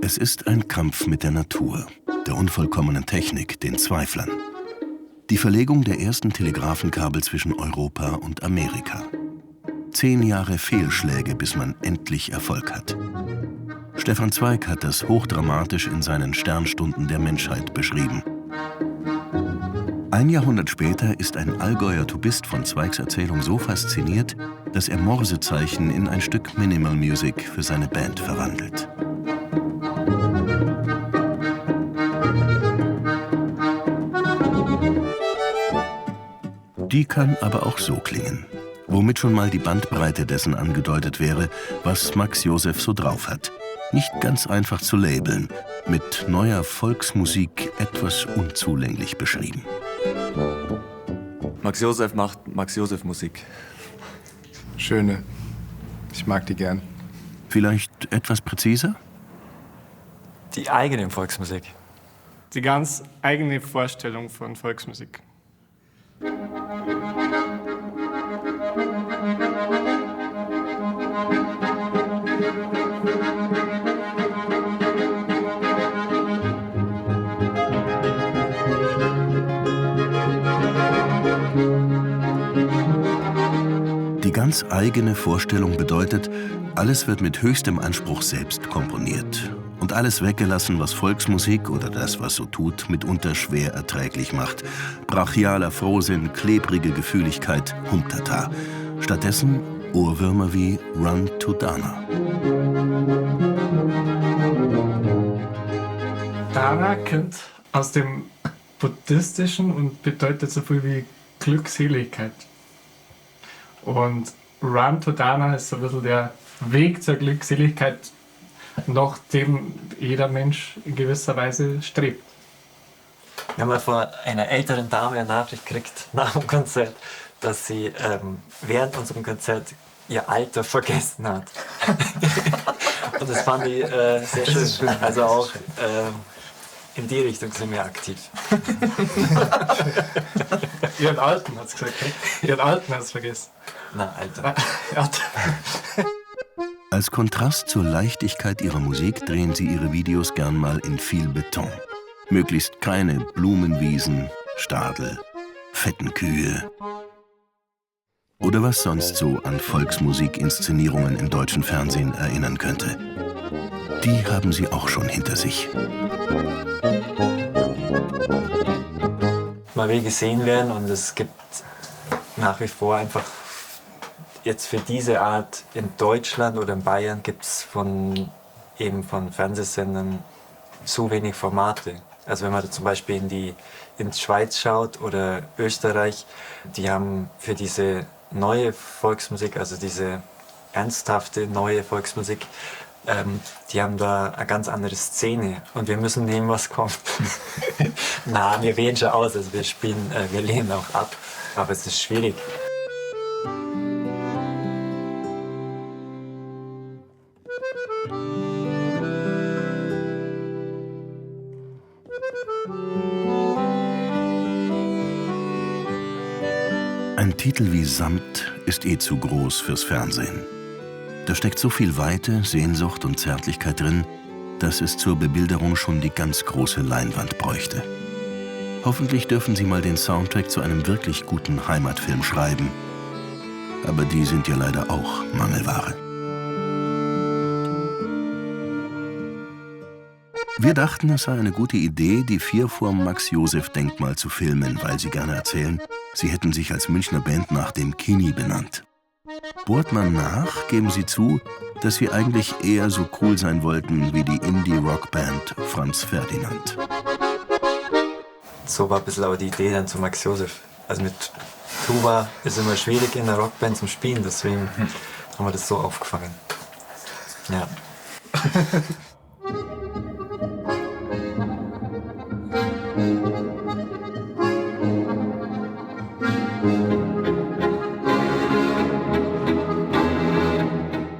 Es ist ein Kampf mit der Natur, der unvollkommenen Technik, den Zweiflern. Die Verlegung der ersten Telegrafenkabel zwischen Europa und Amerika. 10 Jahre Fehlschläge, bis man endlich Erfolg hat. Stefan Zweig hat das hochdramatisch in seinen Sternstunden der Menschheit beschrieben. Ein Jahrhundert später ist ein Allgäuer Tubist von Zweigs Erzählung so fasziniert, dass er Morsezeichen in ein Stück Minimal Music für seine Band verwandelt. Die kann aber auch so klingen, womit schon mal die Bandbreite dessen angedeutet wäre, was Max Joseph so drauf hat. Nicht ganz einfach zu labeln, mit neuer Volksmusik etwas unzulänglich beschrieben. Max Joseph macht Max Joseph Musik. Schöne. Ich mag die gern. Vielleicht etwas präziser? Die eigene Volksmusik. Die ganz eigene Vorstellung von Volksmusik. Die ganz eigene Vorstellung bedeutet, alles wird mit höchstem Anspruch selbst komponiert und alles weggelassen, was Volksmusik oder das, was so tut, mitunter schwer erträglich macht. Brachialer Frohsinn, klebrige Gefühligkeit, Humtata. Stattdessen Ohrwürmer wie Run to Dana. Dana kommt aus dem Buddhistischen und bedeutet so viel wie Glückseligkeit. Und Run to Dana ist so ein bisschen der Weg zur Glückseligkeit, nach dem jeder Mensch in gewisser Weise strebt. Wir haben mal von einer älteren Dame eine Nachricht gekriegt nach dem Konzert, dass sie während unserem Konzert ihr Alter vergessen hat. Und das fand ich sehr schön. Also auch in die Richtung sind wir aktiv. Ihren Alten hat es gesagt, ne? Ihren Alten hat es vergessen. Na, Alter. Als Kontrast zur Leichtigkeit ihrer Musik drehen sie ihre Videos gern mal in viel Beton. Möglichst keine Blumenwiesen, Stadel, fetten Kühe oder was sonst so an Volksmusikinszenierungen im deutschen Fernsehen erinnern könnte. Die haben sie auch schon hinter sich. Man will gesehen werden und es gibt nach wie vor einfach jetzt für diese Art in Deutschland oder in Bayern gibt es von Fernsehsendern zu wenig Formate. Also wenn man zum Beispiel in die Schweiz schaut oder Österreich, die haben für diese neue Volksmusik, also diese ernsthafte neue Volksmusik, die haben da eine ganz andere Szene und wir müssen nehmen, was kommt. Na, wir wählen schon aus, also wir lehnen auch ab, aber es ist schwierig. Ein Titel wie Samt ist eh zu groß fürs Fernsehen. Da steckt so viel Weite, Sehnsucht und Zärtlichkeit drin, dass es zur Bebilderung schon die ganz große Leinwand bräuchte. Hoffentlich dürfen Sie mal den Soundtrack zu einem wirklich guten Heimatfilm schreiben. Aber die sind ja leider auch Mangelware. Wir dachten, es sei eine gute Idee, die 4 vorm Max-Joseph-Denkmal zu filmen, weil sie gerne erzählen, sie hätten sich als Münchner Band nach dem Kini benannt. Bohrt man nach, geben sie zu, dass sie eigentlich eher so cool sein wollten wie die Indie-Rockband Franz Ferdinand. So war ein bisschen aber die Idee dann zu Max Joseph. Also mit Tuba ist immer schwierig in der Rockband zum Spielen, deswegen haben wir das so aufgefangen. Ja.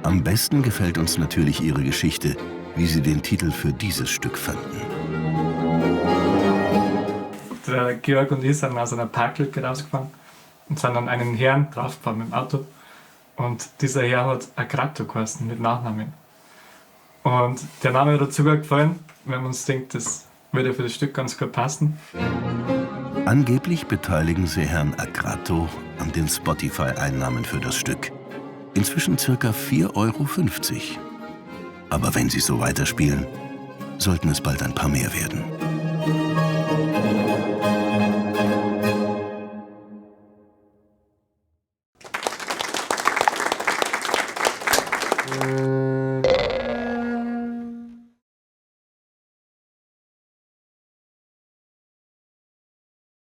Am besten gefällt uns natürlich ihre Geschichte, wie sie den Titel für dieses Stück fanden. Der Georg und ich sind aus einer Parklücke rausgefahren und sind an einen Herrn draufgefahren mit dem Auto. Und dieser Herr hat Agrato geheißen mit Nachnamen. Und der Name hat uns sogar gefallen, wenn man uns denkt, das würde für das Stück ganz gut passen. Angeblich beteiligen sie Herrn Agrato an den Spotify-Einnahmen für das Stück. Inzwischen ca. 4,50 €. Aber wenn sie so weiterspielen, sollten es bald ein paar mehr werden.